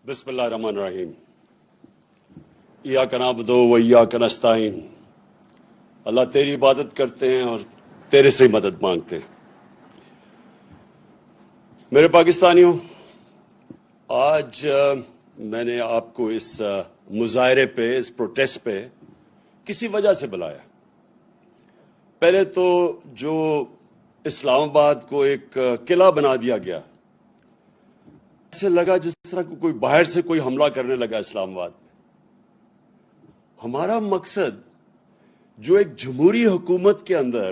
بسم اللہ الرحمن الرحیم ایاک نعبد و ایاک نستعین۔ اللہ تیری عبادت کرتے ہیں اور تیرے سے مدد مانگتے ہیں۔ میرے پاکستانیوں، آج میں نے آپ کو اس مظاہرے پہ، اس پروٹیسٹ پہ کسی وجہ سے بلایا۔ پہلے تو جو اسلام آباد کو ایک قلعہ بنا دیا گیا، ایسے لگا جس طرح کوئی باہر سے کوئی حملہ کرنے لگا اسلام آباد میں۔ ہمارا مقصد جو ایک جمہوری حکومت کے اندر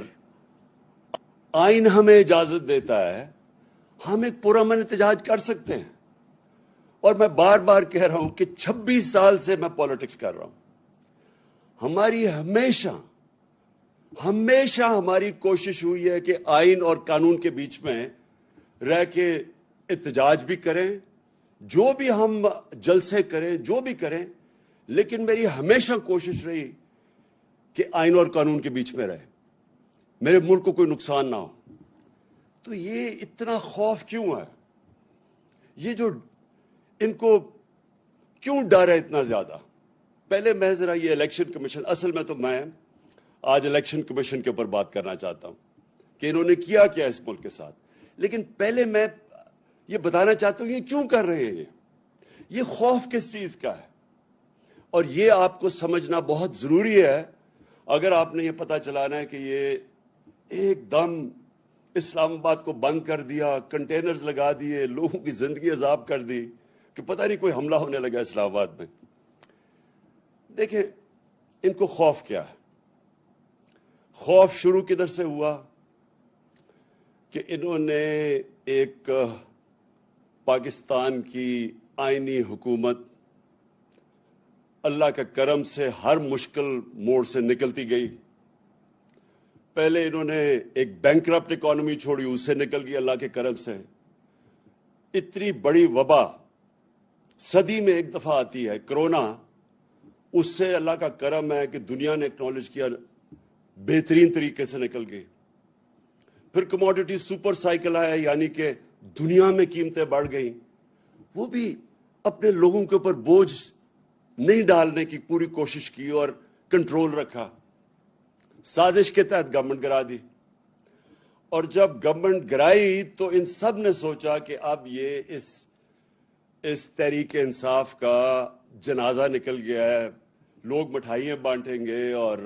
آئین ہمیں اجازت دیتا ہے، ہم ایک پرامن احتجاج کر سکتے ہیں۔ اور میں بار بار کہہ رہا ہوں کہ 26 سال سے میں پالیٹکس کر رہا ہوں۔ ہماری ہمیشہ ہماری کوشش ہوئی ہے کہ آئین اور قانون کے بیچ میں رہ کے احتجاج بھی کریں، جو بھی ہم جلسے کریں، جو بھی کریں، لیکن میری ہمیشہ کوشش رہی کہ آئین اور قانون کے بیچ میں رہے، میرے ملک کو کوئی نقصان نہ ہو۔ تو یہ اتنا خوف کیوں ہے؟ یہ جو ان کو کیوں ڈر ہے اتنا زیادہ؟ پہلے میں ذرا یہ الیکشن کمیشن، اصل میں تو میں آج الیکشن کمیشن کے اوپر بات کرنا چاہتا ہوں کہ انہوں نے کیا اس ملک کے ساتھ، لیکن پہلے میں یہ بتانا چاہتا ہوں یہ کیوں کر رہے ہیں۔ یہ خوف کس چیز کا ہے؟ اور یہ آپ کو سمجھنا بہت ضروری ہے اگر آپ نے یہ پتہ چلانا ہے کہ یہ ایک دم اسلام آباد کو بند کر دیا، کنٹینرز لگا دیے، لوگوں کی زندگی عذاب کر دی کہ پتہ نہیں کوئی حملہ ہونے لگا اسلام آباد میں۔ دیکھیں ان کو خوف کیا ہے؟ خوف شروع کدھر سے ہوا کہ انہوں نے ایک پاکستان کی آئینی حکومت اللہ کا کرم سے ہر مشکل موڑ سے نکلتی گئی۔ پہلے انہوں نے ایک بینکرپٹ اکانومی چھوڑی، اس سے نکل گئی اللہ کے کرم سے۔ اتنی بڑی وبا صدی میں ایک دفعہ آتی ہے، کرونا، اس سے اللہ کا کرم ہے کہ دنیا نے اکنالج کیا، بہترین طریقے سے نکل گئی۔ پھر کموڈٹی سپر سائیکل آیا، یعنی کہ دنیا میں قیمتیں بڑھ گئیں، وہ بھی اپنے لوگوں کے اوپر بوجھ نہیں ڈالنے کی پوری کوشش کی اور کنٹرول رکھا۔ سازش کے تحت گورنمنٹ گرا دی، اور جب گورنمنٹ گرائی تو ان سب نے سوچا کہ اب یہ اس تحریک انصاف کا جنازہ نکل گیا ہے، لوگ مٹھائیاں بانٹیں گے، اور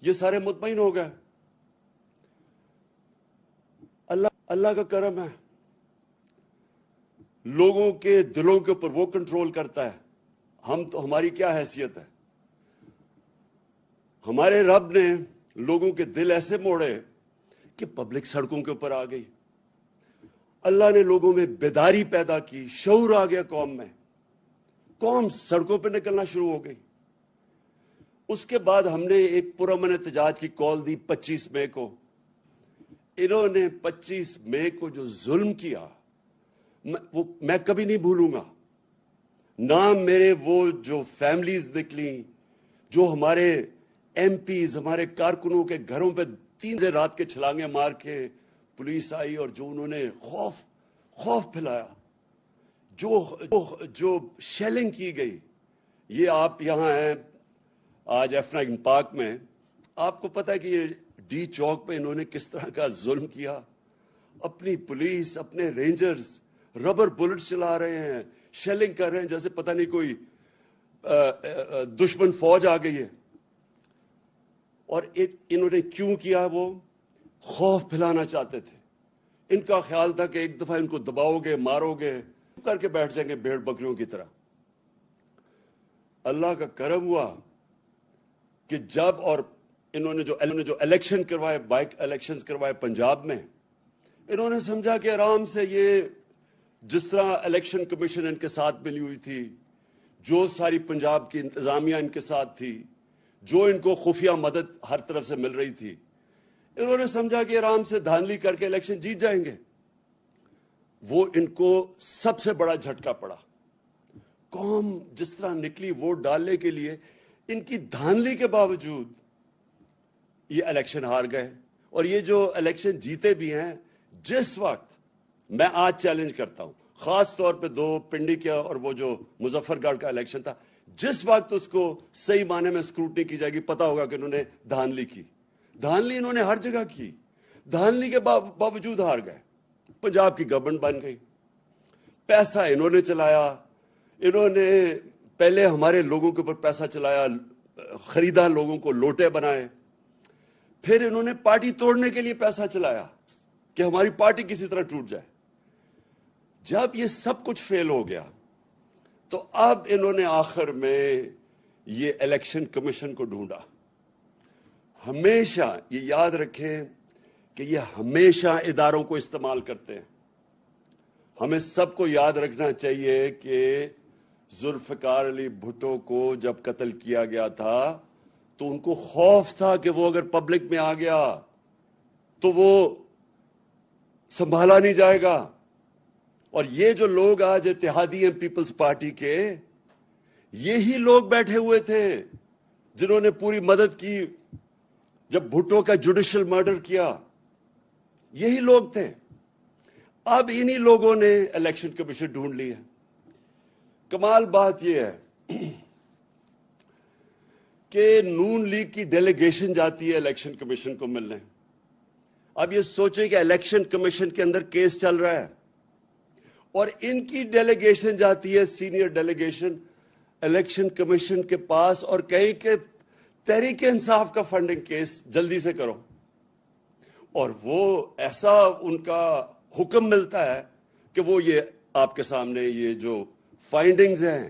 یہ سارے مطمئن ہو گئے۔ اللہ کا کرم ہے، لوگوں کے دلوں کے اوپر وہ کنٹرول کرتا ہے۔ ہماری کیا حیثیت ہے؟ ہمارے رب نے لوگوں کے دل ایسے موڑے کہ پبلک سڑکوں کے اوپر آ گئی۔ اللہ نے لوگوں میں بیداری پیدا کی، شعور آ گیا قوم میں، قوم سڑکوں پہ نکلنا شروع ہو گئی۔ اس کے بعد ہم نے ایک پرامن احتجاج کی کال دی 25 مئی کو۔ انہوں نے 25 مئی کو جو ظلم کیا وہ میں کبھی نہیں بھولوں گا۔ نہ میرے وہ جو فیملیز نکلیں، جو ہمارے ایم پیز، ہمارے کارکنوں کے گھروں پہ 3 رات کے چھلانگے مار کے پولیس آئی، اور جو انہوں نے خوف پھیلایا، جو شیلنگ کی گئی۔ یہ آپ یہاں ہیں آج F9 پارک میں، آپ کو پتہ ہے کہ یہ ڈی چوک پہ انہوں نے کس طرح کا ظلم کیا۔ اپنی پولیس، اپنے رینجرز ربر بلٹ چلا رہے ہیں، شیلنگ کر رہے ہیں جیسے پتہ نہیں کوئی دشمن فوج آ گئی ہے۔ اور انہوں نے کیوں کیا؟ وہ خوف پھیلانا چاہتے تھے۔ ان کا خیال تھا کہ ایک دفعہ ان کو دباؤ گے، مارو گے، کر کے بیٹھ جائیں گے بھیڑ بکریوں کی طرح۔ اللہ کا کرم ہوا کہ جب اور انہوں نے جو الیکشن کروائے، بائک الیکشنز کروائے پنجاب میں، انہوں نے سمجھا کہ آرام سے یہ جس طرح الیکشن کمیشن ان کے ساتھ ملی ہوئی تھی، جو ساری پنجاب کی انتظامیہ ان کے ساتھ تھی، جو ان کو خفیہ مدد ہر طرف سے مل رہی تھی، انہوں نے سمجھا کہ آرام سے دھاندلی کر کے الیکشن جیت جائیں گے۔ وہ ان کو سب سے بڑا جھٹکا پڑا۔ قوم جس طرح نکلی ووٹ ڈالنے کے لیے، ان کی دھاندلی کے باوجود یہ الیکشن ہار گئے۔ اور یہ جو الیکشن جیتے بھی ہیں، جس وقت میں آج چیلنج کرتا ہوں خاص طور پہ 2 پنڈی کا اور وہ جو مظفر گڑھ کا الیکشن تھا، جس وقت اس کو صحیح معنی میں اسکروٹنی کی جائے گی، پتا ہوگا کہ انہوں نے دھاندلی کی. دھاندلی انہوں نے ہر جگہ کی. دھاندلی کے باوجود ہار گئے. پنجاب کی گورنمنٹ بن گئی. پیسہ انہوں نے چلایا. انہوں نے پہلے ہمارے لوگوں کے اوپر پیسہ چلایا، خریدا، لوگوں کو لوٹے بنائے. پھر انہوں نے پارٹی توڑنے کے لیے پیسہ چلایا کہ ہماری پارٹی کسی طرح ٹوٹ جائے. جب یہ سب کچھ فیل ہو گیا تو اب انہوں نے آخر میں یہ الیکشن کمیشن کو ڈھونڈا. ہمیشہ یہ یاد رکھیں کہ یہ ہمیشہ اداروں کو استعمال کرتے ہیں. ہمیں سب کو یاد رکھنا چاہیے کہ ذوالفقار علی بھٹو کو جب قتل کیا گیا تھا تو ان کو خوف تھا کہ وہ اگر پبلک میں آ گیا تو وہ سنبھالا نہیں جائے گا. اور یہ جو لوگ آج اتحادی ہیں پیپلز پارٹی کے، یہی لوگ بیٹھے ہوئے تھے جنہوں نے پوری مدد کی جب بھٹو کا جوڈیشل مرڈر کیا. یہی لوگ تھے. اب انہی لوگوں نے الیکشن کمیشن ڈھونڈ لی ہے. کمال بات یہ ہے کہ نون لیگ کی ڈیلیگیشن جاتی ہے الیکشن کمیشن کو ملنے. اب یہ سوچیں کہ الیکشن کمیشن کے اندر کیس چل رہا ہے اور ان کی ڈیلیگیشن جاتی ہے، سینئر ڈیلیگیشن، الیکشن کمیشن کے پاس اور کہیں کہ تحریک انصاف کا فنڈنگ کیس جلدی سے کرو. اور وہ ایسا ان کا حکم ملتا ہے کہ وہ یہ آپ کے سامنے یہ جو فائنڈنگز ہیں،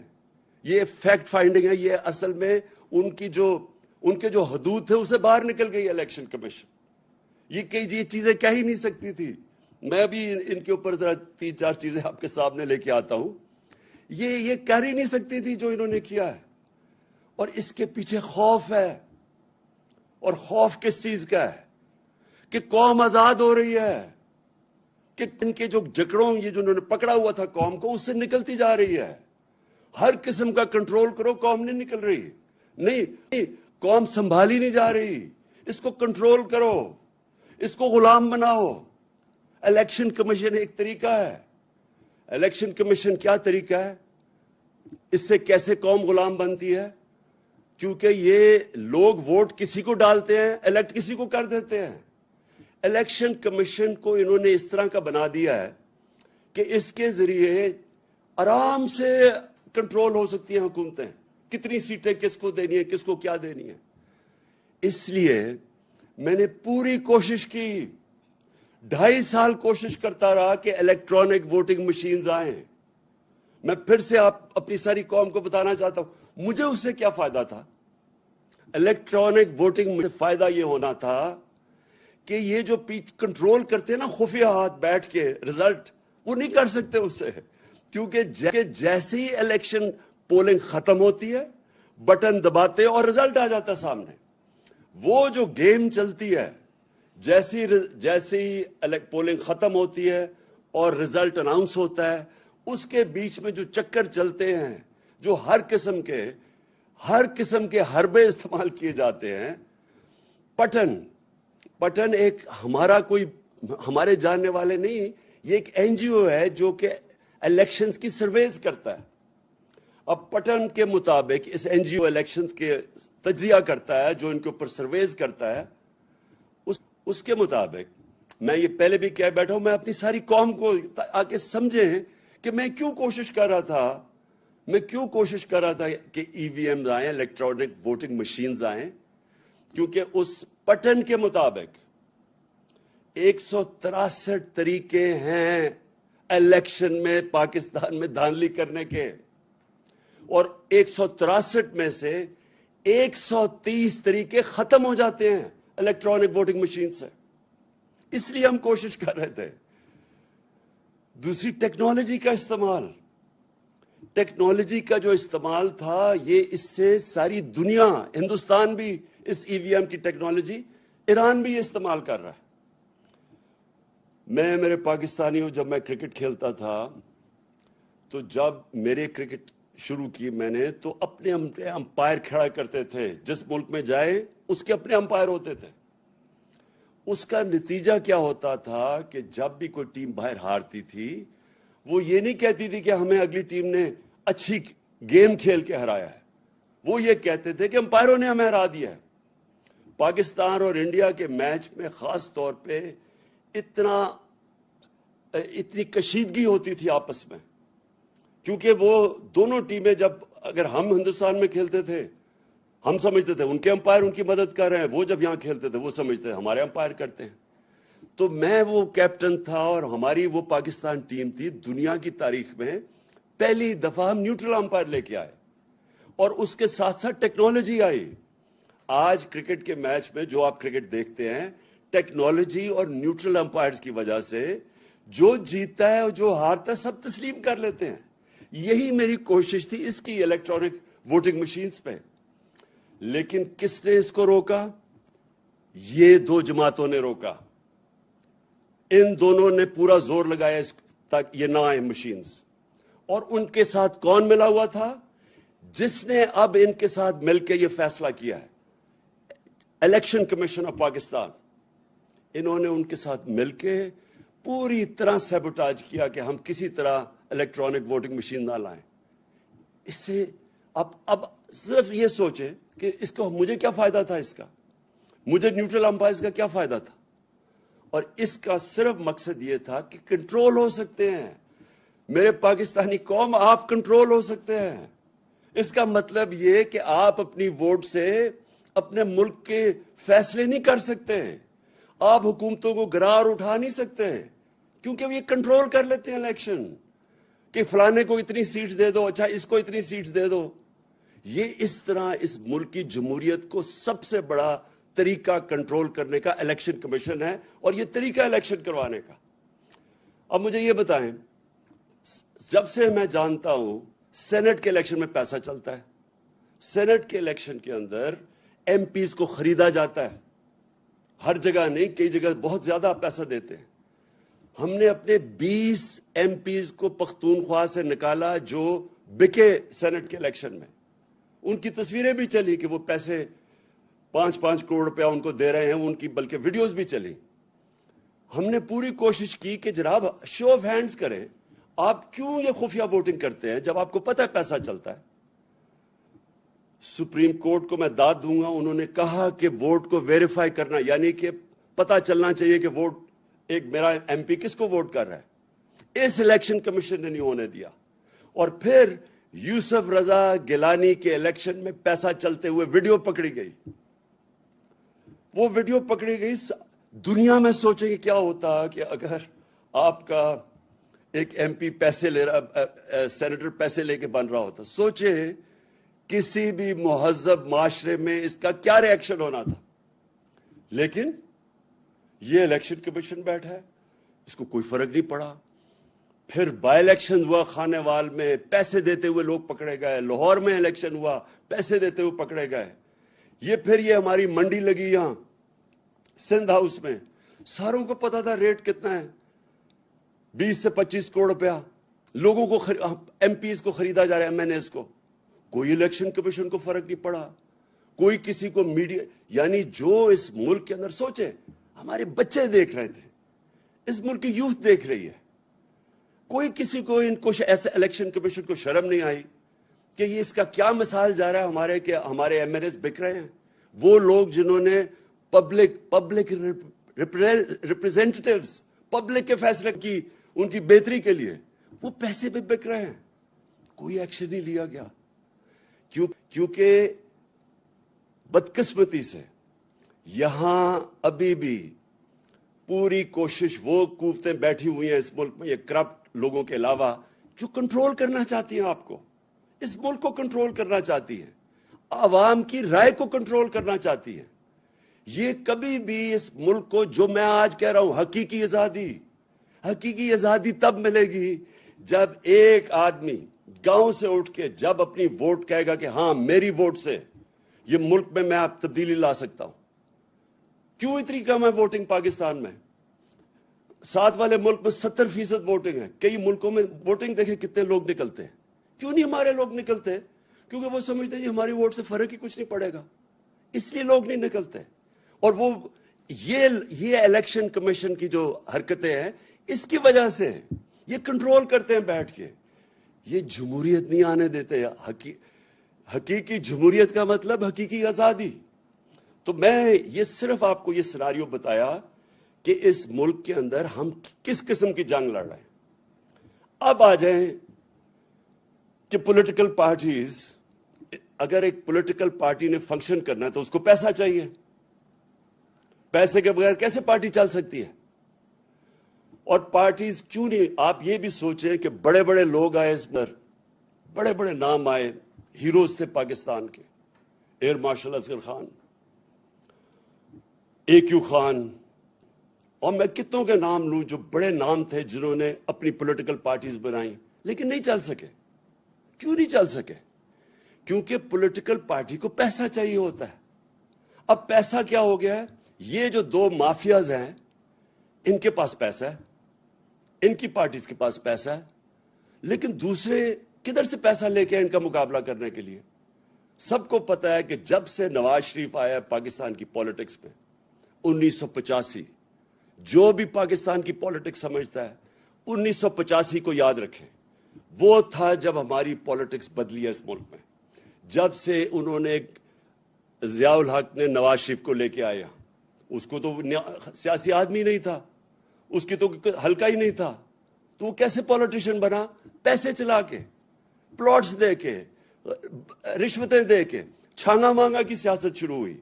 یہ فیکٹ فائنڈنگ ہے، یہ اصل میں ان کے جو حدود تھے اسے باہر نکل گئی الیکشن کمیشن. یہ چیزیں کہہ ہی نہیں سکتی تھی. میں بھی ان کے اوپر ذرا 3-4 چیزیں آپ کے سامنے لے کے آتا ہوں. یہ کہہ ہی نہیں سکتی تھی جو انہوں نے کیا ہے. اور اس کے پیچھے خوف ہے. اور خوف کس چیز کا ہے؟ کہ قوم آزاد ہو رہی ہے، کہ ان کے جو جکڑوں یہ جو انہوں نے پکڑا ہوا تھا قوم کو، اس سے نکلتی جا رہی ہے. ہر قسم کا کنٹرول کرو، قوم نہیں نکل رہی. نہیں، قوم سنبھالی نہیں جا رہی. اس کو کنٹرول کرو، اس کو غلام بناؤ. الیکشن کمیشن ایک طریقہ ہے. الیکشن کمیشن کیا طریقہ ہے؟ اس سے کیسے قوم غلام بنتی ہے؟ کیونکہ یہ لوگ ووٹ کسی کو ڈالتے ہیں، الیکٹ کسی کو کر دیتے ہیں. الیکشن کمیشن کو انہوں نے اس طرح کا بنا دیا ہے کہ اس کے ذریعے آرام سے کنٹرول ہو سکتی ہیں حکومتیں. کتنی سیٹیں کس کو دینی ہے، کس کو کیا دینی ہے. اس لیے میں نے پوری کوشش کی، 2.5 سال کوشش کرتا رہا کہ الیکٹرانک ووٹنگ مشینز آئیں. میں پھر سے اپنی ساری قوم کو بتانا چاہتا ہوں مجھے اس سے کیا فائدہ تھا. الیکٹرانک ووٹنگ میں فائدہ یہ ہونا تھا کہ یہ جو کنٹرول کرتے ہیں نا خفیہ ہاتھ بیٹھ کے رزلٹ، وہ نہیں کر سکتے اس سے. کیونکہ جیسے ہی الیکشن پولنگ ختم ہوتی ہے، بٹن دباتے اور رزلٹ آ جاتا ہے سامنے. وہ جو گیم چلتی ہے، جیسی ہی پولنگ ختم ہوتی ہے اور رزلٹ اناؤنس ہوتا ہے، اس کے بیچ میں جو چکر چلتے ہیں، جو ہر قسم کے حربے استعمال کیے جاتے ہیں. پٹن ایک ہمارے جاننے والے نہیں، یہ ایک این جی او ہے جو کہ الیکشنز کی سرویز کرتا ہے. اب پٹن کے مطابق اس این جی او الیکشنز کے تجزیہ کرتا ہے، جو ان کے اوپر سرویز کرتا ہے. اس کے مطابق میں یہ پہلے بھی کہہ بیٹھا ہوں، میں اپنی ساری قوم کو آکے سمجھیں کہ میں کیوں کوشش کر رہا تھا کہ ای وی ایم آئیں، الیکٹرانک ووٹنگ مشینز آئیں. کیونکہ اس پٹن کے مطابق 163 طریقے ہیں الیکشن میں پاکستان میں دھاندلی کرنے کے، اور 163 میں سے 130 طریقے ختم ہو جاتے ہیں الیکٹرانک ووٹنگ مشین سے. اس لیے ہم کوشش کر رہے تھے. دوسری ٹیکنالوجی کا جو استعمال تھا، یہ اس سے ساری دنیا، ہندوستان بھی اس ای وی ایم کی ٹیکنالوجی، ایران بھی یہ استعمال کر رہا ہے. میرے پاکستانیوں، جب میں کرکٹ کھیلتا تھا تو جب میرے کرکٹ شروع کی میں نے، تو اپنے امپائر کھڑا کرتے تھے. جس ملک میں جائے اس کے اپنے امپائر ہوتے تھے. اس کا نتیجہ کیا ہوتا تھا کہ جب بھی کوئی ٹیم باہر ہارتی تھی، وہ یہ نہیں کہتی تھی کہ ہمیں اگلی ٹیم نے اچھی گیم کھیل کے ہرایا ہے، وہ یہ کہتے تھے کہ امپائروں نے ہمیں ہرا دیا ہے۔ پاکستان اور انڈیا کے میچ میں خاص طور پہ اتنی کشیدگی ہوتی تھی آپس میں، کیونکہ وہ دونوں ٹیمیں جب اگر ہم ہندوستان میں کھیلتے تھے ہم سمجھتے تھے ان کے امپائر ان کی مدد کر رہے ہیں، وہ جب یہاں کھیلتے تھے وہ سمجھتے تھے ہمارے امپائر کرتے ہیں۔ تو میں وہ کیپٹن تھا اور ہماری وہ پاکستان ٹیم تھی، دنیا کی تاریخ میں پہلی دفعہ ہم نیوٹرل امپائر لے کے آئے، اور اس کے ساتھ ساتھ ٹیکنالوجی آئی۔ آج کرکٹ کے میچ میں جو آپ کرکٹ دیکھتے ہیں، ٹیکنالوجی اور نیوٹرل امپائرز کی وجہ سے جو جیتتا ہے اور جو ہارتا ہے سب تسلیم کر لیتے ہیں۔ یہی میری کوشش تھی اس کی الیکٹرانک ووٹنگ مشینز پہ، لیکن کس نے اس کو روکا؟ یہ دو جماعتوں نے روکا۔ ان دونوں نے پورا زور لگایا تاکہ یہ نہ آئے مشینز، اور ان کے ساتھ کون ملا ہوا تھا؟ جس نے اب ان کے ساتھ مل کے یہ فیصلہ کیا ہے، الیکشن کمیشن آف پاکستان۔ انہوں نے ان کے ساتھ مل کے پوری طرح سیبوٹاج کیا کہ ہم کسی طرح الیکٹرانک ووٹنگ مشین نہ لائیں۔ اس سے اب صرف یہ سوچیں کہ اس کو مجھے کیا فائدہ تھا، اس کا مجھے نیوٹرل امپائرز کا کیا فائدہ تھا؟ اور اس کا صرف مقصد یہ تھا کہ کنٹرول ہو سکتے ہیں میرے پاکستانی قوم، آپ کنٹرول ہو سکتے ہیں۔ اس کا مطلب یہ کہ آپ اپنی ووٹ سے اپنے ملک کے فیصلے نہیں کر سکتے، آپ حکومتوں کو گرار اٹھا نہیں سکتے، کیونکہ وہ یہ کنٹرول کر لیتے ہیں الیکشن، کہ فلانے کو اتنی سیٹس دے دو، اچھا اس کو اتنی سیٹس دے دو۔ یہ اس طرح اس ملک کی جمہوریت کو سب سے بڑا طریقہ کنٹرول کرنے کا الیکشن کمیشن ہے، اور یہ طریقہ الیکشن کروانے کا۔ اب مجھے یہ بتائیں، جب سے میں جانتا ہوں سینٹ کے الیکشن میں پیسہ چلتا ہے، سینٹ کے الیکشن کے اندر ایم پیز کو خریدا جاتا ہے، ہر جگہ نہیں، کئی جگہ بہت زیادہ پیسہ دیتے ہیں۔ ہم نے اپنے 20 ایم پیز کو پختونخوا سے نکالا جو بکے سینٹ کے الیکشن میں، ان کی تصویریں بھی چلی کہ وہ پیسے 5-5 کروڑ روپیہ ان کو دے رہے ہیں، ان کی بلکہ ویڈیوز بھی چلی۔ ہم نے پوری کوشش کی کہ جناب شو آف ہینڈز کریں، آپ کیوں یہ خفیہ ووٹنگ کرتے ہیں جب آپ کو پتہ ہے پیسہ چلتا ہے؟ سپریم کورٹ کو میں داد دوں گا، انہوں نے کہا کہ ووٹ کو ویریفائی کرنا، یعنی کہ پتہ چلنا چاہیے کہ ووٹ ایک میرا ایم پی کس کو ووٹ کر رہا ہے۔ اس الیکشن کمیشن نے نہیں ہونے دیا، اور پھر یوسف رضا گیلانی کے الیکشن میں پیسہ چلتے ہوئے ویڈیو پکڑی گئی، وہ ویڈیو پکڑی گئی۔ دنیا میں سوچیں کہ کیا ہوتا کہ اگر آپ کا ایک ایم پی پیسے لے رہا، سینیٹر پیسے لے کے بن رہا ہوتا، سوچیں کسی بھی مہذب معاشرے میں اس کا کیا ری ایکشن ہونا تھا۔ لیکن یہ الیکشن کمیشن بیٹھا ہے، اس کو کوئی فرق نہیں پڑا۔ پھر بائی الیکشن ہوا خانیوال میں، پیسے دیتے ہوئے لوگ پکڑے گئے، لاہور میں الیکشن ہوا، پیسے دیتے ہوئے پکڑے گئے۔ پھر یہ ہماری منڈی لگی یہاں سندھ ہاؤس میں، ساروں کو پتا تھا ریٹ کتنا ہے، 20 سے 25 کروڑ روپیہ لوگوں کو ایم پیز کو خریدا جا رہا ہے، ایم این ایز کو۔ کوئی الیکشن کمیشن کو فرق نہیں پڑا، کوئی کسی کو میڈیا، یعنی جو اس ملک کے اندر، سوچیں ہمارے بچے دیکھ رہے تھے، اس ملک کی یوتھ دیکھ رہی ہے، کوئی کسی کو ان کو ایسے الیکشن کمیشن کو شرم نہیں آئی کہ یہ اس کا کیا مثال جا رہا ہے کہ ہمارے ایم این ایز بک رہے ہیں۔ وہ لوگ جنہوں نے پبلک ریپریزنٹیٹیوز، پبلک کے فیصلے کی ان کی بہتری کے لیے، وہ پیسے پہ بک رہے ہیں، کوئی ایکشن نہیں لیا گیا۔ کیونکہ بدقسمتی سے یہاں ابھی بھی پوری کوشش، وہ قوتیں بیٹھی ہوئی ہیں اس ملک میں، یہ کرپٹ لوگوں کے علاوہ، جو کنٹرول کرنا چاہتی ہیں، آپ کو، اس ملک کو کنٹرول کرنا چاہتی ہیں، عوام کی رائے کو کنٹرول کرنا چاہتی ہیں۔ یہ کبھی بھی اس ملک کو، جو میں آج کہہ رہا ہوں، حقیقی آزادی تب ملے گی جب ایک آدمی گاؤں سے اٹھ کے جب اپنی ووٹ کہے گا کہ ہاں میری ووٹ سے یہ ملک میں آپ تبدیلی لا سکتا ہوں۔ کیوں اتنی کم ہے ووٹنگ پاکستان میں؟ ساتھ والے ملک میں 70% ووٹنگ ہے، کئی ملکوں میں ووٹنگ دیکھیں کتنے لوگ نکلتے ہیں۔ کیوں نہیں ہمارے لوگ نکلتے؟ کیونکہ وہ سمجھتے ہیں ہماری ووٹ سے فرق ہی کچھ نہیں پڑے گا، اس لیے لوگ نہیں نکلتے۔ اور وہ یہ الیکشن کمیشن کی جو حرکتیں ہیں، اس کی وجہ سے یہ کنٹرول کرتے ہیں بیٹھ کے. یہ جمہوریت نہیں آنے دیتے. حقیقی جمہوریت کا مطلب حقیقی آزادی. تو میں یہ صرف آپ کو یہ سیناریو بتایا کہ اس ملک کے اندر ہم کس قسم کی جنگ لڑ رہے ہیں. اب آ جائیں کہ پولیٹیکل پارٹیز، اگر ایک پولیٹیکل پارٹی نے فنکشن کرنا ہے تو اس کو پیسہ چاہیے. پیسے کے بغیر کیسے پارٹی چل سکتی ہے؟ اور پارٹیز کیوں نہیں، آپ یہ بھی سوچیں کہ بڑے بڑے لوگ آئے اس پر، بڑے بڑے نام آئے، ہیروز تھے پاکستان کے، air marshal Asghar Khan, AQ Khan, اور میں کتنوں کے نام لوں جو بڑے نام تھے جنہوں نے اپنی پولیٹیکل پارٹیز بنائیں لیکن نہیں چل سکے. کیوں نہیں چل سکے؟ کیونکہ پولیٹیکل پارٹی کو پیسہ چاہیے ہوتا ہے. اب پیسہ کیا ہو گیا ہے؟ یہ جو دو مافیاز ہیں ان کے پاس پیسہ ہے، ان کی پارٹیز کے پاس پیسہ ہے، لیکن دوسرے کدھر سے پیسہ لے کے ان کا مقابلہ کرنے کے لیے؟ سب کو پتا ہے کہ جب سے نواز شریف آیا پاکستان کی پالیٹکس میں 1985، جو بھی پاکستان کی پالیٹکس سمجھتا ہے 1985 کو یاد رکھیں. وہ تھا جب ہماری پالیٹکس بدلی ہے اس ملک میں. جب سے انہوں نے ضیاء الحق نے نواز شریف کو لے کے آیا، اس کو تو سیاسی آدمی نہیں تھا، اس کی تو حلقہ ہی نہیں تھا، تو وہ کیسے پولیٹیشین بنا؟ پیسے چلا کے، پلاٹس دے کے، رشوتیں دے کے، چھانگا مانگا کی سیاست شروع ہوئی.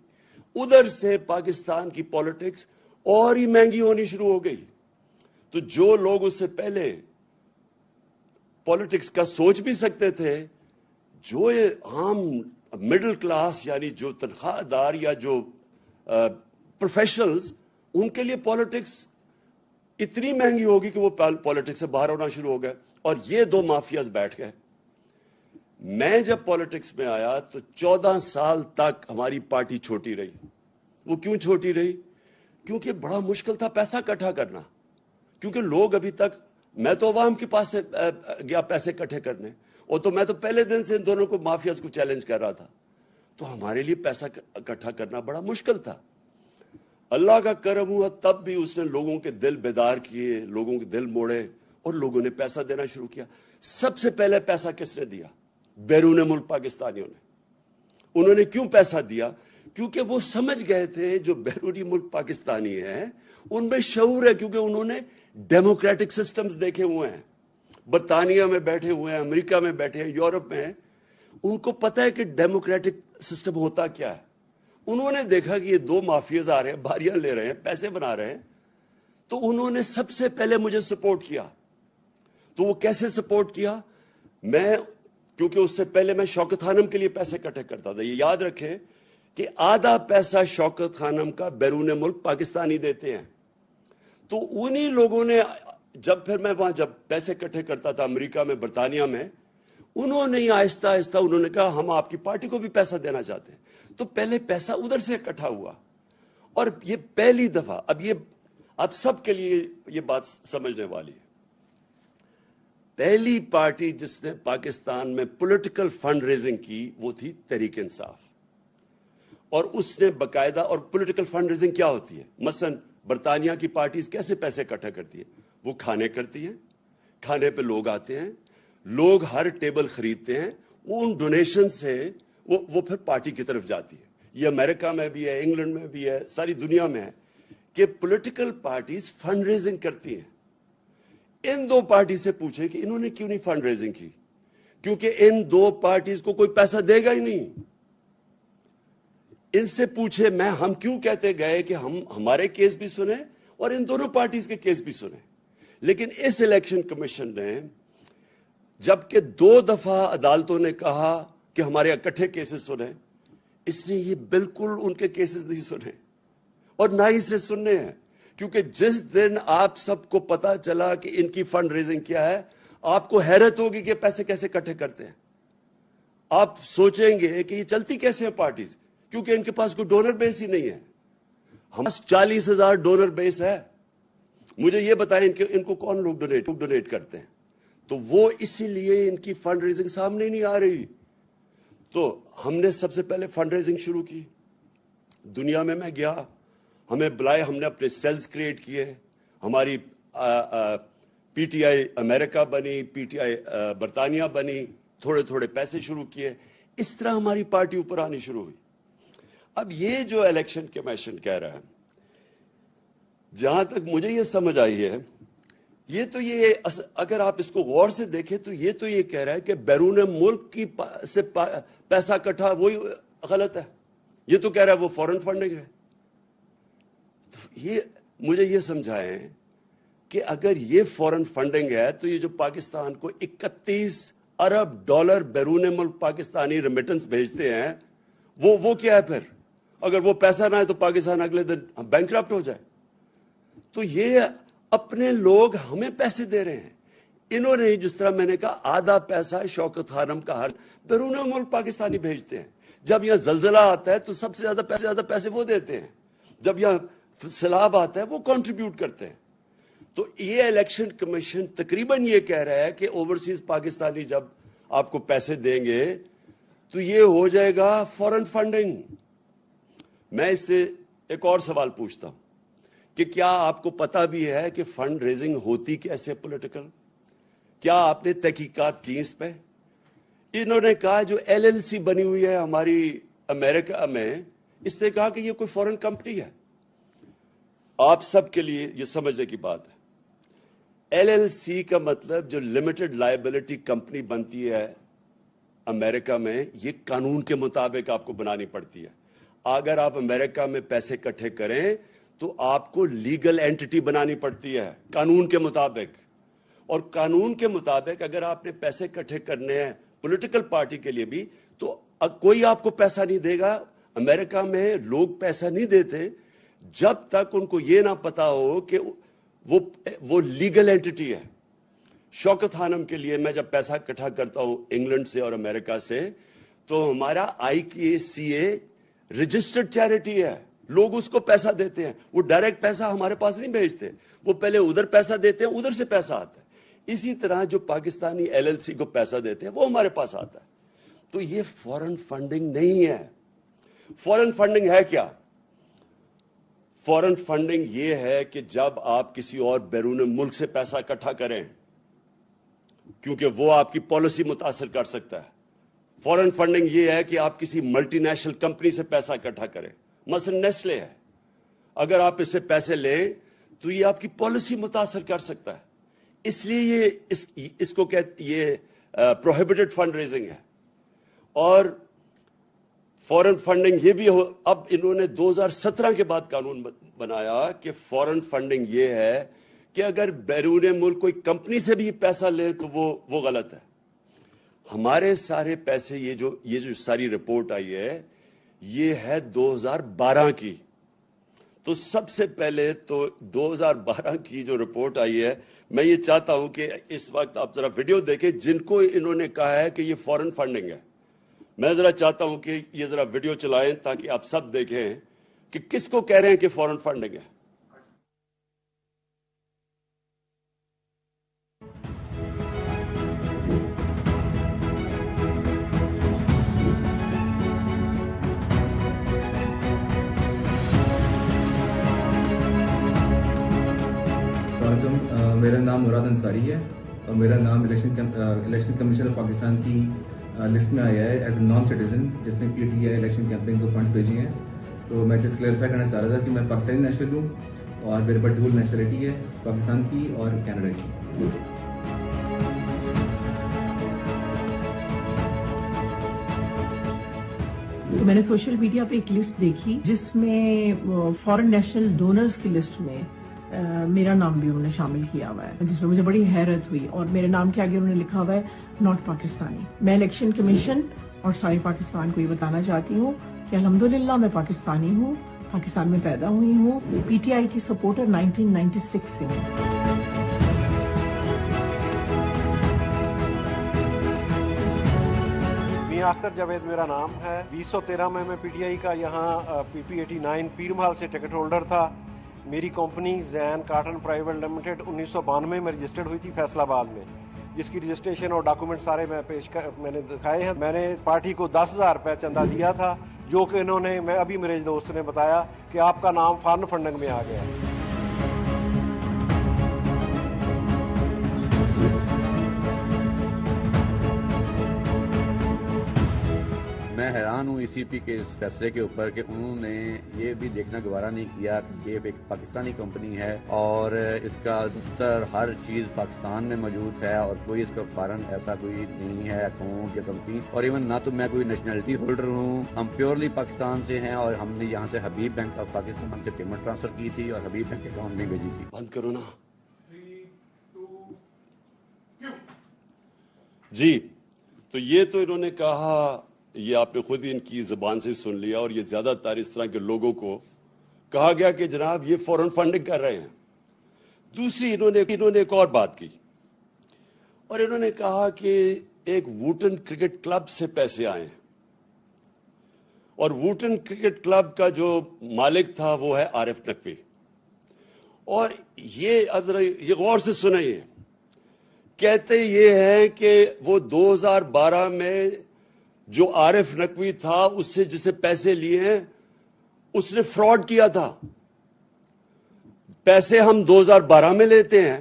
ادھر سے پاکستان کی پالیٹکس اور ہی مہنگی ہونی شروع ہو گئی. تو جو لوگ اس سے پہلے پالیٹکس کا سوچ بھی سکتے تھے، جو عام مڈل کلاس یعنی جو تنخواہ دار یا جو پروفیشنلز، ان کے لیے پالیٹکس اتنی مہنگی ہوگی کہ وہ پالیٹکس سے باہر ہونا شروع ہو گئے. اور یہ دو مافیاز بیٹھ گئے. میں جب پالیٹکس میں آیا تو 14 سال تک ہماری پارٹی چھوٹی رہی. وہ کیوں چھوٹی رہی؟ کیونکہ بڑا مشکل تھا پیسہ اکٹھا کرنا. کیونکہ لوگ ابھی تک، میں تو عوام کے پاس سے گیا پیسے اکٹھے کرنے، اور تو میں تو پہلے دن سے ان دونوں کو مافیاز کو چیلنج کر رہا تھا. تو ہمارے لیے پیسہ اکٹھا کرنا بڑا مشکل تھا. اللہ کا کرم ہوا تب بھی اس نے لوگوں کے دل بیدار کیے، لوگوں کے دل موڑے، اور لوگوں نے پیسہ دینا شروع کیا. سب سے پہلے پیسہ کس نے دیا؟ بیرون ملک پاکستانیوں نے. انہوں نے کیوں پیسہ دیا؟ کیونکہ وہ سمجھ گئے تھے جو بیرونی ملک پاکستانی ہیں ان میں شعور ہے، کیونکہ انہوں نے ڈیموکریٹک سسٹمز دیکھے ہوئے ہیں. برطانیہ میں بیٹھے ہوئے ہیں، امریکہ میں بیٹھے ہیں، یورپ میں ہیں. ان کو پتہ ہے کہ ڈیموکریٹک سسٹم ہوتا کیا ہے. انہوں نے دیکھا کہ یہ دو مافیاز آ رہے ہیں، باریاں لے رہے ہیں، پیسے بنا رہے ہیں. تو انہوں نے سب سے پہلے مجھے سپورٹ کیا. تو وہ کیسے سپورٹ کیا؟ کیونکہ اس سے پہلے میں شوکت خانم کے لیے پیسے اکٹھے کرتا تھا. یہ یاد رکھیں کہ آدھا پیسہ شوکت خانم کا بیرون ملک پاکستانی دیتے ہیں. تو انہی لوگوں نے پھر میں وہاں جب پیسے اکٹھے کرتا تھا امریکہ میں، برطانیہ میں، انہوں نے آہستہ آہستہ انہوں نے کہا ہم آپ کی پارٹی کو بھی پیسہ دینا چاہتے ہیں. تو پہلے پیسہ ادھر سے اکٹھا ہوا. اور یہ پہلی دفعہ، اب سب کے لیے یہ بات سمجھنے والی ہے، پہلی پارٹی جس نے پاکستان میں پولیٹیکل فنڈ ریزنگ کی وہ تھی تحریک انصاف. اور اس نے باقاعدہ، اور پولیٹیکل فنڈ ریزنگ کیا ہوتی ہے؟ مثلا برطانیہ کی پارٹیز کیسے پیسے اکٹھا کرتی ہے؟ وہ کھانے کرتی ہیں، کھانے پہ لوگ آتے ہیں، لوگ ہر ٹیبل خریدتے ہیں، وہ ان ڈونیشن سے وہ پھر پارٹی کی طرف جاتی ہے. یہ امریکہ میں بھی ہے، انگلینڈ میں بھی ہے، ساری دنیا میں ہے کہ پولیٹیکل پارٹیز فنڈ ریزنگ کرتی ہیں. ان دو پارٹی سے پوچھیں کہ انہوں نے کیوں نہیں فنڈ ریزنگ کی؟ کیونکہ ان دو پارٹیز کو کوئی پیسہ دے گا ہی نہیں. ان سے پوچھے ہم کیوں کہتے گئے کہ ہمارے کیس بھی سنیں اور ان دونوں پارٹیز کے کیس بھی سنیں. لیکن اس الیکشن کمیشن نے جبکہ 2 دفعہ عدالتوں نے کہا کہ ہمارے اکٹھے کیسز سنیں، اس نے یہ بالکل ان کے کیسز نہیں سنے اور نہ ہی سے سننے ہیں. کیونکہ جس دن آپ سب کو پتا چلا کہ ان کی فنڈ ریزنگ کیا ہے، آپ کو حیرت ہوگی کہ پیسے کیسے اکٹھے کرتے ہیں. آپ سوچیں گے کہ یہ چلتی کیسے ہیں پارٹیز، کیونکہ ان کے پاس کوئی ڈونر بیس ہی نہیں ہے. ہم 40,000 ڈونر بیس ہے. مجھے یہ بتائیں ان کو کون لوگ ڈونیٹ کرتے ہیں. تو وہ اسی لیے ان کی فنڈ ریزنگ سامنے نہیں آ رہی. تو ہم نے سب سے پہلے فنڈ ریزنگ شروع کی. دنیا میں گیا، ہمیں بلائے، ہم نے اپنے سیلز کریٹ کیے، ہماری PTI امریکہ بنی, PTI برطانیہ بنی, تھوڑے تھوڑے پیسے شروع کیے, اس طرح ہماری پارٹی اوپر آنی شروع ہوئی. اب یہ جو الیکشن کمیشن کہہ رہا ہے, جہاں تک مجھے یہ سمجھ آئی ہے, یہ اگر آپ اس کو غور سے دیکھیں تو یہ کہہ رہا ہے کہ بیرون ملک کی سے پیسہ اکٹھا, وہی غلط ہے. یہ تو کہہ رہا ہے وہ فورن فنڈنگ ہے. یہ مجھے یہ سمجھائیں کہ اگر یہ فورن فنڈنگ ہے تو یہ جو پاکستان کو 31 ارب ڈالر بیرون ملک پاکستانی ریمیٹنس بھیجتے ہیں, وہ کیا ہے پھر؟ اگر وہ پیسہ نہ ہے تو پاکستان اگلے دن بینکرپٹ ہو جائے. تو یہ اپنے لوگ ہمیں پیسے دے رہے ہیں. انہوں نے جس طرح میں نے کہا آدھا پیسہ شوکت خانم کا ہر بیرون ملک پاکستانی بھیجتے ہیں. جب یہاں زلزلہ آتا ہے تو سب سے زیادہ پیسے وہ دیتے ہیں. جب یہاں سیلاب آتا ہے وہ کنٹریبیوٹ کرتے ہیں. تو یہ الیکشن کمیشن تقریباً یہ کہہ رہا ہے کہ اوورسیز پاکستانی جب آپ کو پیسے دیں گے تو یہ ہو جائے گا فورن فنڈنگ. میں اس سے ایک اور سوال پوچھتا ہوں کہ کیا آپ کو پتا بھی ہے کہ فنڈ ریزنگ ہوتی کیسے پولیٹیکل؟ کیا آپ نے تحقیقات کی اس پہ؟ انہوں نے کہا جو LLC بنی ہوئی ہے ہماری امریکہ میں, اس نے کہا کہ یہ کوئی فورن کمپنی ہے. آپ سب کے لیے یہ سمجھنے کی بات ہے, LLC کا مطلب جو لمیٹڈ لائبلٹی کمپنی بنتی ہے امریکہ میں, یہ قانون کے مطابق آپ کو بنانی پڑتی ہے. اگر آپ امریکہ میں پیسے اکٹھے کریں تو آپ کو لیگل اینٹی بنانی پڑتی ہے قانون کے مطابق. اور قانون کے مطابق اگر آپ نے پیسے اکٹھے کرنے ہیں پولیٹیکل پارٹی کے لیے بھی, تو کوئی آپ کو پیسہ نہیں دے گا. امریکہ میں لوگ پیسہ نہیں دیتے جب تک ان کو یہ نہ پتا ہو کہ وہ لیگل اینٹی ہے. شوکت خانم کے لیے میں جب پیسہ اکٹھا کرتا ہوں انگلینڈ سے اور امریکہ سے, تو ہمارا IKCA رجسٹرڈ چیریٹی ہے. لوگ اس کو پیسہ دیتے ہیں, وہ ڈائریکٹ پیسہ ہمارے پاس نہیں بھیجتے, وہ پہلے ادھر پیسہ دیتے ہیں, ادھر سے پیسہ آتا ہے. اسی طرح جو پاکستانی LLC کو پیسہ دیتے ہیں وہ ہمارے پاس آتا ہے. تو یہ فورن فنڈنگ نہیں ہے. فورن فنڈنگ ہے کیا؟ فورن فنڈنگ یہ ہے کہ جب آپ کسی اور بیرون ملک سے پیسہ اکٹھا کریں, کیونکہ وہ آپ کی پالیسی متاثر کر سکتا ہے. فورن فنڈنگ یہ ہے کہ آپ کسی ملٹی نیشنل کمپنی سے پیسہ اکٹھا کریں, مثلا نیسلے ہے, اگر آپ اس سے پیسے لیں تو یہ آپ کی پالیسی متاثر کر سکتا ہے. اس لیے یہ اس کو یہ پروہیبٹڈ فنڈ ریزنگ ہے. اور فورن فنڈنگ یہ بھی اب انہوں نے 2017 کے بعد قانون بنایا کہ فورن فنڈنگ یہ ہے کہ اگر بیرون ملک کوئی کمپنی سے بھی پیسہ لے تو وہ غلط ہے. ہمارے سارے پیسے یہ جو ساری رپورٹ آئی ہے یہ ہے 2012 کی. تو سب سے پہلے تو 2012 کی جو رپورٹ آئی ہے, میں یہ چاہتا ہوں کہ اس وقت آپ ذرا ویڈیو دیکھیں جن کو انہوں نے کہا ہے کہ یہ فورن فنڈنگ ہے. میں ذرا چاہتا ہوں کہ یہ ذرا ویڈیو چلائیں تاکہ آپ سب دیکھیں کہ کس کو کہہ رہے ہیں کہ فورن فنڈنگ ہے. میرا نام مراد انصاری ہے اور میرا نام الیکشن کمیشن آف پاکستان کی لسٹ میں آیا ہے ایز اے نان سٹیزن جس نے PTI الیکشن کیمپین کو فنڈز بھیجی ہیں. تو میں جس کلیئرفائی کرنا چاہ رہا تھا کہ میں پاکستانی نیشنل ہوں اور میرے پاس ڈبل نیشنلٹی ہے, پاکستان کی اور کینیڈا کی. تو میں نے سوشل میڈیا پہ ایک لسٹ دیکھی جس میں فورن نیشنل ڈونرز کی لسٹ میں میرا نام بھی انہوں نے شامل کیا ہوا ہے, جس میں مجھے بڑی حیرت ہوئی. اور میرے نام کے آگے انہوں نے لکھا ہوا ہے ناٹ پاکستانی. میں الیکشن کمیشن اور سارے پاکستان کو یہ بتانا چاہتی ہوں کہ الحمدللہ میں پاکستانی ہوں, پاکستان میں پیدا ہوئی ہوں, PTI کی سپورٹر 1996 سے ہوں. میاں اختر جاوید میرا نام ہے. 2013 میں PTI کا یہاں PP89 پیر محل سے ٹکٹ ہولڈر تھا. میری کمپنی زین کاٹن پرائیویٹ لمیٹڈ 1992 میں رجسٹرڈ ہوئی تھی فیصل آباد میں, جس کی رجسٹریشن اور ڈاکومنٹ سارے میں نے دکھائے ہیں. میں نے پارٹی کو 10,000 روپے چندہ دیا تھا, جو کہ انہوں نے, میں ابھی میرے دوست نے بتایا کہ آپ کا نام فارن فنڈنگ میں آ گیا. حیران ہوں ای سی پی کے اس فیصلے کے اوپر کہ انہوں نے یہ بھی دیکھنا گوارا نہیں کیا کہ یہ ایک پاکستانی کمپنی ہے اور اس کا دفتر ہر چیز پاکستان میں موجود ہے اور کوئی اس کا فارن ایسا کوئی نہیں ہے اکاؤنٹ یا کمپنی، اور ایون نہ تو میں کوئی نیشنلٹی ہولڈر ہوں، ہم پیورلی پاکستان سے ہیں اور ہم نے یہاں سے حبیب بینک آف پاکستان سے پیمنٹ ٹرانسفر کی تھی اور حبیب بینک اکاؤنٹ میں بھیجی تھی۔ بند کرو نا جی۔ تو یہ تو انہوں نے کہا، یہ آپ نے خود ہی ان کی زبان سے سن لیا، اور یہ زیادہ تر اس طرح کے لوگوں کو کہا گیا کہ جناب یہ فورن فنڈنگ کر رہے ہیں۔ دوسری انہوں نے ایک اور بات کی، اور انہوں نے کہا کہ ایک ووٹن کرکٹ کلب سے پیسے آئے ہیں، اور ووٹن کرکٹ کلب کا جو مالک تھا وہ ہے عارف نقوی۔ اور یہ غور سے سنیں، کہتے یہ ہیں کہ وہ 2012 میں جو عارف نقوی تھا اس سے جسے پیسے لیے ہیں اس نے فراڈ کیا تھا۔ پیسے ہم 2012 میں لیتے ہیں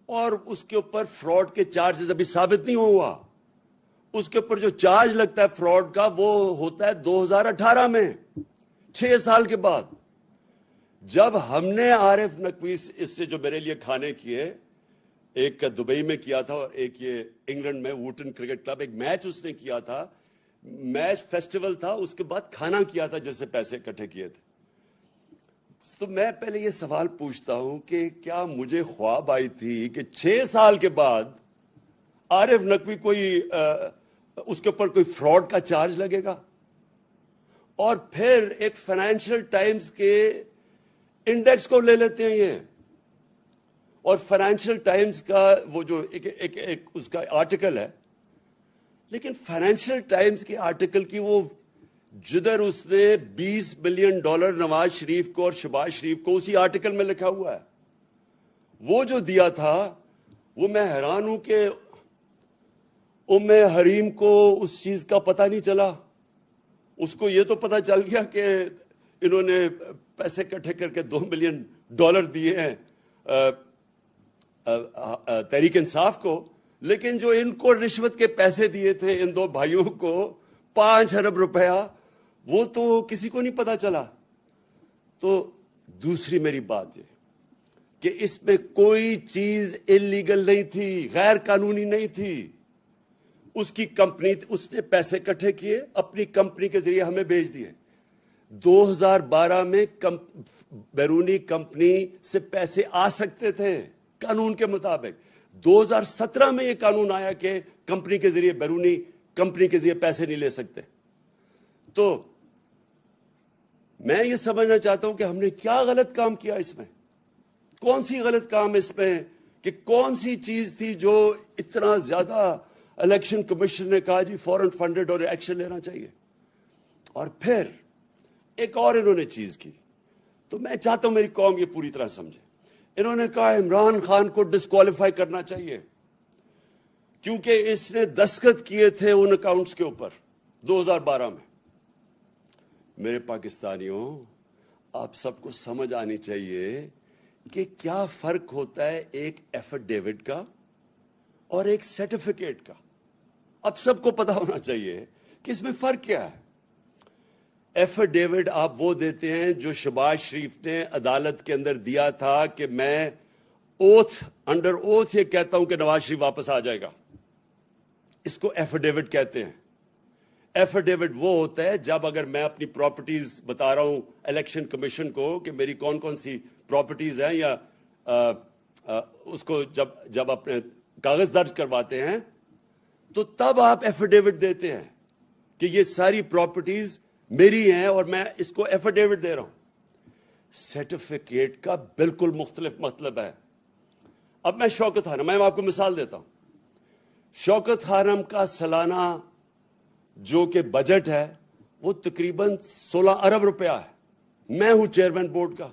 اور اس کے اوپر فراڈ کے چارجز ابھی ثابت نہیں ہوا، اس کے اوپر جو چارج لگتا ہے فراڈ کا وہ ہوتا ہے 2018 میں، 6 سال کے بعد۔ جب ہم نے عارف نقوی اس سے جو میرے لیے کھانے کیے، ایک دبئی میں کیا تھا اور ایک یہ انگلینڈ میں ووٹن کرکٹ کلب، ایک میچ اس نے کیا تھا، میچ فیسٹیول تھا، اس کے بعد کھانا کیا تھا جس سے پیسے اکٹھے کیے تھے۔ تو میں پہلے یہ سوال پوچھتا ہوں کہ کیا مجھے خواب آئی تھی کہ 6 سال کے بعد عارف نقوی کوئی اس کے اوپر کوئی فراڈ کا چارج لگے گا؟ اور پھر ایک فائنینشیل ٹائمز کے انڈیکس کو لے لیتے ہیں یہ، اور فائنینشیل ٹائمز کا وہ جو ایک اس کا آرٹیکل ہے، لیکن فائنینشیل ٹائمز کے آرٹیکل کی وہ جدھر اس نے $20 بلین نواز شریف کو اور شہباز شریف کو اسی آرٹیکل میں لکھا ہوا ہے، وہ جو دیا تھا، وہ میں حیران ہوں کہ ام حریم کو اس چیز کا پتہ نہیں چلا۔ اس کو یہ تو پتہ چل گیا کہ انہوں نے پیسے اکٹھے کر کے $2 بلین دیے ہیں تحریک انصاف کو، لیکن جو ان کو رشوت کے پیسے دیے تھے ان 2 بھائیوں کو 5 ارب روپیہ، وہ تو کسی کو نہیں پتا چلا۔ تو دوسری میری بات یہ کہ اس میں کوئی چیز انلیگل نہیں تھی، غیر قانونی نہیں تھی۔ اس کی کمپنی، اس نے پیسے اکٹھے کیے، اپنی کمپنی کے ذریعے ہمیں بھیج دیے۔ 2012 میں بیرونی کمپنی سے پیسے آ سکتے تھے قانون کے مطابق۔ 2017 میں یہ قانون آیا کہ کمپنی کے ذریعے، بیرونی کمپنی کے ذریعے پیسے نہیں لے سکتے۔ تو میں یہ سمجھنا چاہتا ہوں کہ ہم نے کیا غلط کام کیا اس میں، کون سی غلط کام اس میں، کہ کون سی چیز تھی جو اتنا زیادہ الیکشن کمیشن نے کہا جی فورن فنڈڈ اور ایکشن لینا چاہیے۔ اور پھر ایک اور انہوں نے چیز کی، تو میں چاہتا ہوں میری قوم یہ پوری طرح سمجھے۔ انہوں نے کہا عمران خان کو ڈسکوالیفائی کرنا چاہیے کیونکہ اس نے دستخط کیے تھے ان اکاؤنٹس کے اوپر 2012 میں۔ میرے پاکستانیوں، آپ سب کو سمجھ آنی چاہیے کہ کیا فرق ہوتا ہے ایک ایفیڈیوٹ کا اور ایک سرٹیفکیٹ کا۔ اب سب کو پتا ہونا چاہیے کہ اس میں فرق کیا ہے۔ ایفیڈیوٹ آپ وہ دیتے ہیں جو شہباز شریف نے عدالت کے اندر دیا تھا کہ میں انڈر اوتھ یہ کہتا ہوں کہ نواز شریف واپس آ جائے گا، اس کو ایفیڈیوٹ کہتے ہیں۔ ایفیڈیوٹ وہ ہوتا ہے جب اگر میں اپنی پراپرٹیز بتا رہا ہوں الیکشن کمیشن کو کہ میری کون کون سی پراپرٹیز ہیں، یا اس کو جب اپنے کاغذ درج کرواتے ہیں تو تب آپ ایفیڈیوٹ دیتے ہیں کہ یہ ساری پراپرٹیز میری ہیں اور میں اس کو ایفیڈیوٹ دے رہا ہوں۔ سرٹیفکیٹ کا بالکل مختلف مطلب ہے۔ اب میں شوکت خانم، میں آپ کو مثال دیتا ہوں۔ شوکت خانم کا سالانہ جو کہ بجٹ ہے وہ تقریباً 16 ارب روپیہ ہے۔ میں ہوں چیئرمین بورڈ کا،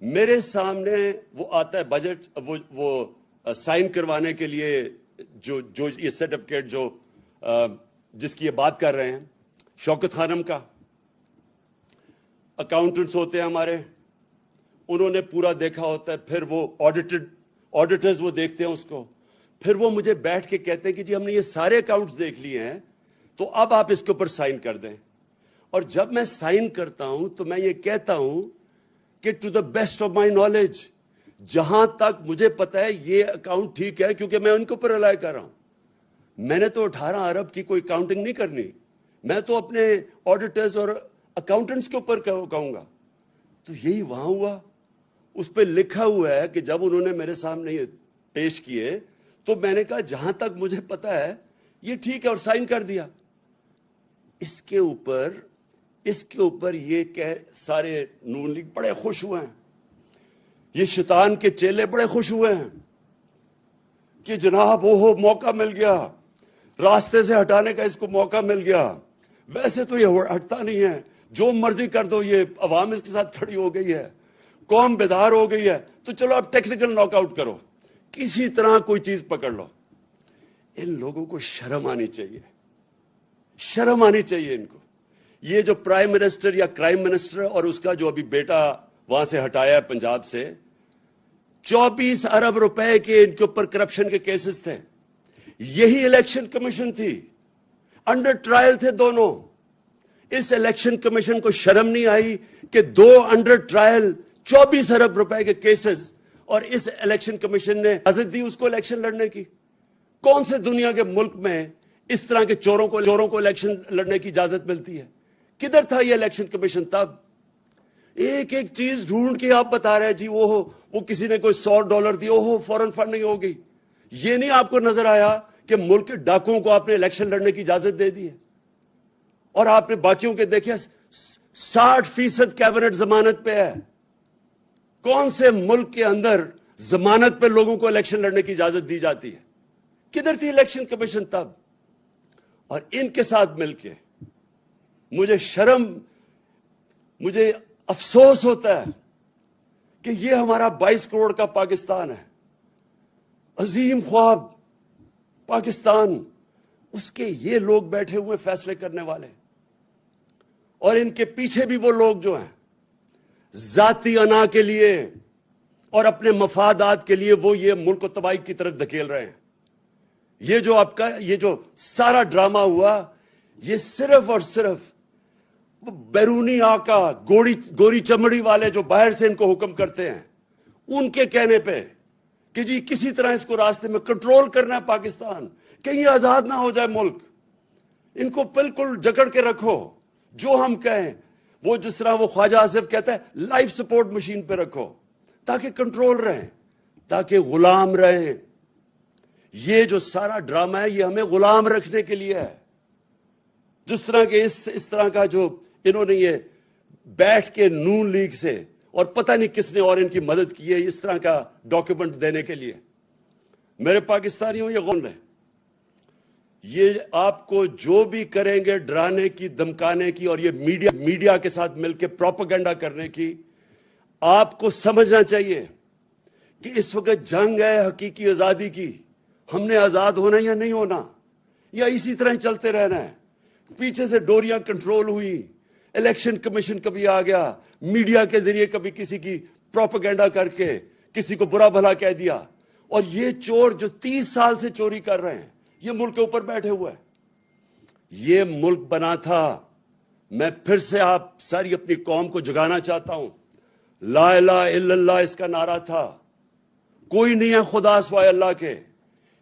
میرے سامنے وہ آتا ہے بجٹ، وہ سائن کروانے کے لیے جو یہ سرٹیفکیٹ جو جس کی یہ بات کر رہے ہیں، شوکت خانم کا۔ اکاؤنٹنٹس ہوتے ہیں ہمارے، انہوں نے پورا دیکھا ہوتا ہے، پھر وہ آڈیٹرز وہ دیکھتے ہیں اس کو، پھر وہ مجھے بیٹھ کے کہتے ہیں کہ جی ہم نے یہ سارے اکاؤنٹس دیکھ لیے ہیں، تو اب آپ اس کے اوپر سائن کر دیں. اور جب میں سائن کرتا ہوں تو میں یہ کہتا ہوں کہ to the best of my knowledge, جہاں تک مجھے پتا ہے یہ اکاؤنٹ ٹھیک ہے، کیونکہ میں ان کے اوپر رلائی کر رہا ہوں. میں نے تو 18 ارب کی کوئی کاؤنٹنگ نہیں کرنی، میں تو اپنے آڈیٹرز اور اکاؤنٹنٹس کے اوپر کہوں گا. تو یہی وہاں ہوا، اس پہ لکھا ہوا ہے کہ جب انہوں نے میرے سامنے یہ پیش کیے تو میں نے کہا جہاں تک مجھے پتا ہے یہ ٹھیک ہے، اور سائن کر دیا. اس کے اوپر یہ کہ سارے نون لیگ بڑے خوش ہوئے ہیں، یہ شیطان کے چیلے بڑے خوش ہوئے ہیں کہ جناب وہ موقع مل گیا، راستے سے ہٹانے کا اس کو موقع مل گیا. ویسے تو یہ ہٹتا نہیں ہے، جو مرضی کر دو، یہ عوام اس کے ساتھ کھڑی ہو گئی ہے، قوم بیدار ہو گئی ہے، تو چلو اب ٹیکنیکل ناک آؤٹ کرو، کسی طرح کوئی چیز پکڑ لو. ان لوگوں کو شرم آنی چاہیے، شرم آنی چاہیے ان کو. یہ جو پرائم منسٹر یا کرائم منسٹر اور اس کا جو ابھی بیٹا وہاں سے ہٹایا ہے پنجاب سے، 24 ارب روپے کے ان کے اوپر کرپشن کے کیسز تھے. یہی الیکشن کمیشن تھی، انڈر ٹرائل تھے دونوں. اس الیکشن کمیشن کو شرم نہیں آئی کہ 2 انڈر ٹرائل 24 ارب روپے کے کیسز، اور اس الیکشن کمیشن نے اجازت دی اس کو الیکشن لڑنے کی. کون سے دنیا کے ملک میں اس طرح کے چوروں کو الیکشن لڑنے کی اجازت ملتی ہے؟ کدھر تھا یہ الیکشن کمیشن تب؟ ایک ایک چیز ڈھونڈ کے آپ بتا رہے جی وہ کسی نے کوئی $100 دی، فورن فنڈنگ ہو گئی. یہ نہیں آپ کو نظر آیا کہ ملک کے ڈاکوؤں کو آپ نے الیکشن لڑنے کی اجازت دے دی ہے؟ اور آپ نے باقیوں کے دیکھے 60% کیبنٹ ضمانت پہ ہے. کون سے ملک کے اندر ضمانت پہ لوگوں کو الیکشن لڑنے کی اجازت دی جاتی ہے؟ کدھر تھی الیکشن کمیشن تب؟ اور ان کے ساتھ مل کے مجھے افسوس ہوتا ہے کہ یہ ہمارا 22 کروڑ کا پاکستان ہے، عظیم خواب پاکستان، اس کے یہ لوگ بیٹھے ہوئے فیصلے کرنے والے، اور ان کے پیچھے بھی وہ لوگ جو ہیں ذاتی انا کے لیے اور اپنے مفادات کے لیے وہ یہ ملک کو تباہی کی طرف دھکیل رہے ہیں. یہ جو سارا ڈرامہ ہوا، یہ صرف اور صرف بیرونی آقا گوری چمڑی والے جو باہر سے ان کو حکم کرتے ہیں، ان کے کہنے پہ کہ جی کسی طرح اس کو راستے میں کنٹرول کرنا ہے پاکستان، کہیں آزاد نہ ہو جائے ملک. ان کو بالکل جکڑ کے رکھو، جو ہم کہیں وہ، جس طرح وہ خواجہ آصف کہتا ہے، لائف سپورٹ مشین پہ رکھو تاکہ کنٹرول رہیں، تاکہ غلام رہیں. یہ جو سارا ڈرامہ ہے یہ ہمیں غلام رکھنے کے لیے ہے. جس طرح کے اس طرح کا جو انہوں نے یہ بیٹھ کے نون لیگ سے، اور پتہ نہیں کس نے اور ان کی مدد کی ہے اس طرح کا ڈاکیومنٹ دینے کے لیے. میرے پاکستانیوں یہ غور لیں، یہ آپ کو جو بھی کریں گے ڈرانے کی، دمکانے کی، اور یہ میڈیا کے ساتھ مل کے پروپیگنڈا کرنے کی، آپ کو سمجھنا چاہیے کہ اس وقت جنگ ہے حقیقی آزادی کی. ہم نے آزاد ہونا یا نہیں ہونا، یا اسی طرح چلتے رہنا ہے؟ پیچھے سے ڈوریاں کنٹرول ہوئی، الیکشن کمیشن کبھی آ گیا، میڈیا کے ذریعے کبھی کسی کی پروپیگنڈا کر کے کسی کو برا بھلا کہہ دیا. اور یہ چور جو 30 سال سے چوری کر رہے ہیں، یہ ملک کے اوپر بیٹھے ہوئے ہیں. یہ ملک بنا تھا، میں پھر سے آپ ساری اپنی قوم کو جگانا چاہتا ہوں، لا الہ الا اللہ اس کا نعرہ تھا. کوئی نہیں ہے خدا سوائے اللہ کے.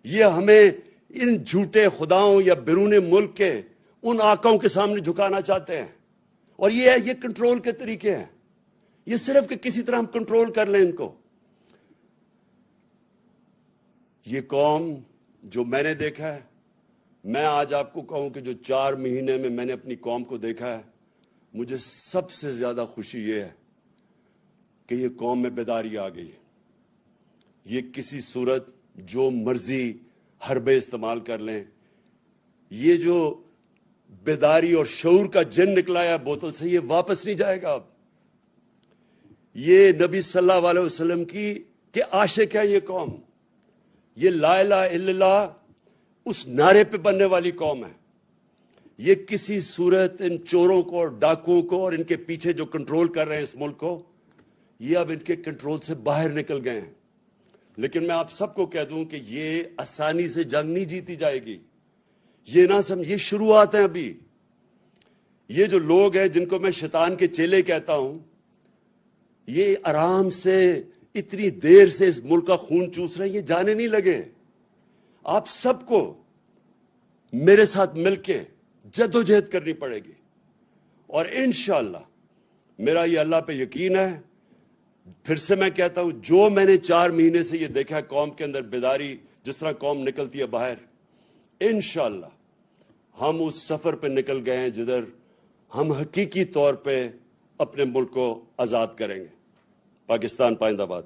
یہ ہمیں ان جھوٹے خداؤں یا بیرون ملک کے ان آقاؤں کے سامنے جھکانا چاہتے ہیں. اور یہ کنٹرول کے طریقے ہیں، یہ صرف کہ کسی طرح ہم کنٹرول کر لیں ان کو. یہ قوم جو میں نے دیکھا ہے، میں آج آپ کو کہوں کہ جو 4 مہینے میں میں نے اپنی قوم کو دیکھا ہے، مجھے سب سے زیادہ خوشی یہ ہے کہ یہ قوم میں بیداری آ گئی. یہ کسی صورت جو مرضی حربے استعمال کر لیں، یہ جو بیداری اور شعور کا جن نکلا ہے بوتل سے، یہ واپس نہیں جائے گا. اب یہ نبی صلی اللہ علیہ وسلم کی عاشق ہے یہ قوم. یہ لا الہ الا اللہ اس نعرے پہ بننے والی قوم ہے. یہ کسی صورت ان چوروں کو اور ڈاکوؤں کو اور ان کے پیچھے جو کنٹرول کر رہے ہیں اس ملک کو، یہ اب ان کے کنٹرول سے باہر نکل گئے ہیں. لیکن میں آپ سب کو کہہ دوں کہ یہ آسانی سے جنگ نہیں جیتی جائے گی. یہ نہ سمجھ، یہ شروعات ہیں ابھی. یہ جو لوگ ہیں جن کو میں شیطان کے چیلے کہتا ہوں، یہ آرام سے اتنی دیر سے اس ملک کا خون چوس رہے ہیں، یہ جانے نہیں لگے. آپ سب کو میرے ساتھ مل کے جدوجہد کرنی پڑے گی، اور انشاءاللہ میرا یہ اللہ پہ یقین ہے. پھر سے میں کہتا ہوں، جو میں نے 4 مہینے سے یہ دیکھا ہے قوم کے اندر بیداری، جس طرح قوم نکلتی ہے باہر، انشاءاللہ ہم اس سفر پہ نکل گئے ہیں جدھر ہم حقیقی طور پہ اپنے ملک کو آزاد کریں گے. پاکستان پائندہ باد.